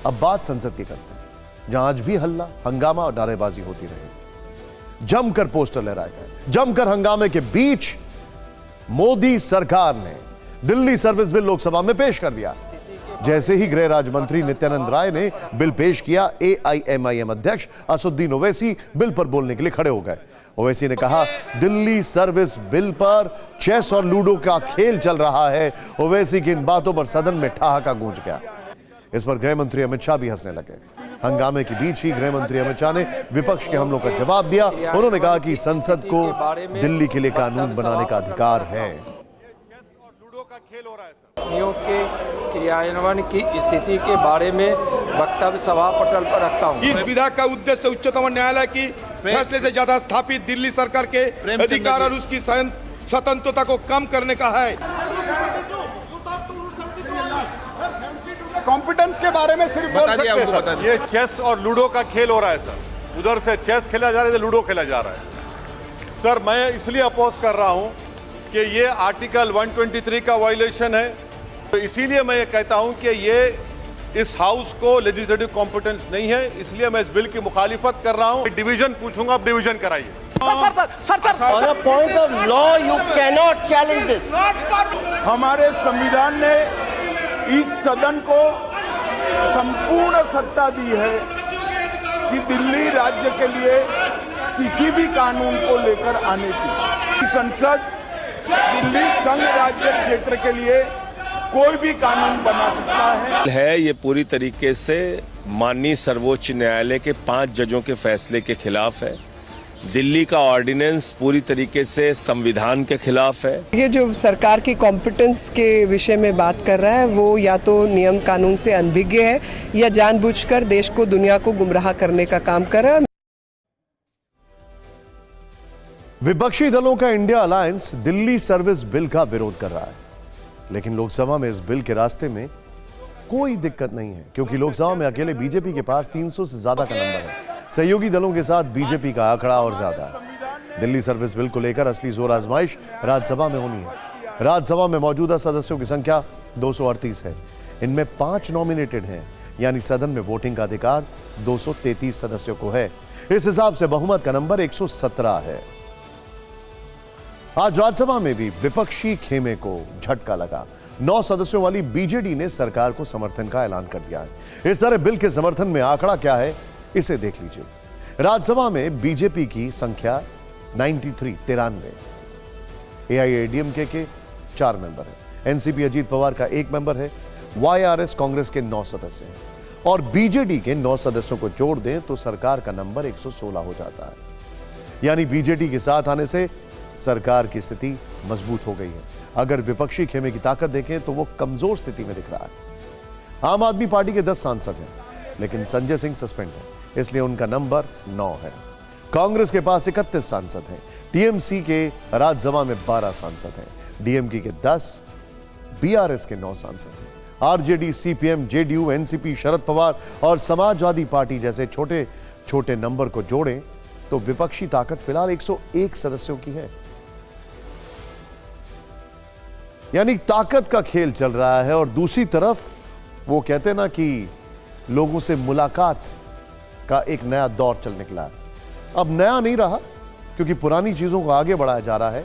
अब बात संसद की करते हैं, जहां आज भी हल्ला, हंगामा और नारेबाजी होती रही। जमकर पोस्टर लहराए गए। जमकर हंगामे के बीच मोदी सरकार ने दिल्ली सर्विस बिल लोकसभा में पेश कर दिया। जैसे ही गृह राज्य मंत्री नित्यानंद राय ने बिल पेश किया, एआईएमआईएम अध्यक्ष असदुद्दीन ओवैसी बिल पर बोलने के लिए खड़े हो गए। ओवैसी ने कहा, दिल्ली सर्विस बिल पर चेस और लूडो का खेल चल रहा है। ओवैसी की इन बातों पर सदन में ठहाका गूंज गया। इस पर गृह मंत्री अमित शाह भी हंसने लगे। हंगामे के बीच ही गृह मंत्री अमित शाह ने विपक्ष के हमलों का जवाब दिया। उन्होंने कहा कि संसद को दिल्ली के लिए कानून बनाने का अधिकार है। नियोग के क्रियान्वयन की स्थिति के बारे में वक्तव्य सभा पटल पर रखता हूं। इस विधेयक का उद्देश्य उच्चतम न्यायालय की फैसले से ज्यादा स्थापित दिल्ली सरकार के अधिकार और उसकी स्वतंत्रता को कम करने का है। कॉम्पिटेंस के बारे में सिर्फ बोल सकते हैं सर। ये चेस और लूडो का खेल हो रहा है सर। उधर से चेस खेला जा रहा है, इधर लूडो खेला जा रहा है। सर मैं इसलिए अपोज कर रहा हूं कि ये आर्टिकल 123 का वायलेशन है। तो इसीलिए मैं ये कहता हूं कि ये इस हाउस को लेजिस्लेटिव कॉम्पिटेंस नहीं है, इसलिए मैं इस बिल की मुखालिफत कर रहा हूं। डिवीजन पूछूंगा, आप डिवीजन कराइए। On a point of law, you cannot challenge this. हमारे संविधान ने इस सदन को संपूर्ण सत्ता दी है कि दिल्ली राज्य के लिए किसी भी कानून को लेकर आने की। संसद दिल्ली संघ राज्य क्षेत्र के लिए कोई भी कानून बना सकता है। ये पूरी तरीके से माननीय सर्वोच्च न्यायालय के 5 जजों के फैसले के खिलाफ है। दिल्ली का ऑर्डिनेंस पूरी तरीके से संविधान के खिलाफ है। ये जो सरकार की कॉम्पिटेंस के विषय में बात कर रहा है, वो या तो नियम कानून से अनभिज्ञ है या जानबूझकर देश को, दुनिया को गुमराह करने का काम कर रहा है। विपक्षी दलों का India alliance Delhi service bill का विरोध कर रहा है, लेकिन लोकसभा में इस बिल के रास्ते में कोई दिक्कत नहीं है, क्योंकि लोकसभा में अकेले बीजेपी के पास 300 से ज्यादा का नंबर है। सहयोगी दलों के साथ बीजेपी का आंकड़ा और ज्यादा है। दिल्ली सर्विस बिल को लेकर असली जोर आजमाइश राज्यसभा में होनी है। राज्यसभा में मौजूदा सदस्यों की संख्या 238 है। इनमें 5 नॉमिनेटेड हैं, यानी सदन में वोटिंग का अधिकार 233 सदस्यों को है। इस हिसाब से बहुमत का नंबर 117 है। आज राज्यसभा में भी विपक्षी खेमे को झटका लगा। 9 सदस्यों वाली बीजेडी ने सरकार को समर्थन का ऐलान कर दिया है। इस तरह बिल के समर्थन में आंकड़ा क्या है, इसे देख लीजिए। राज्यसभा में बीजेपी की संख्या 93 एआईएडीएमके के 4 मेंबर हैं। एनसीपी अजीत पवार का 1 मेंबर है। वाईआरएस कांग्रेस के 9 सदस्य हैं और बीजेडी के 9 सदस्यों को जोड़ दें तो सरकार का नंबर 116 हो जाता है। यानी बीजेडी के साथ आने से सरकार की स्थिति मजबूत हो गई है। अगर विपक्षी खेमे की ताकत देखें तो वो कमजोर स्थिति में दिख रहा है। आम आदमी पार्टी के 10 सांसद हैं, लेकिन संजय सिंह सस्पेंड है, इसलिए उनका नंबर 9 है। कांग्रेस के पास 31 सांसद हैं। टीएमसी के राज्यसभा में 12 सांसद हैं। डीएमके के 10, बीआरएस के 9 सांसद हैं। RJD, CPM, JDU, NCP, Sharad Pawar और समाजवादी पार्टी जैसे छोटे छोटे नंबर को जोड़ें तो विपक्षी ताकत फिलहाल 101 सदस्यों की है। यानी ताकत का खेल चल रहा है। और दूसरी तरफ वो कहते हैं ना कि लोगों से मुलाकात का एक नया दौर चल निकला है। अब नया नहीं रहा, क्योंकि पुरानी चीजों को आगे बढ़ाया जा रहा है।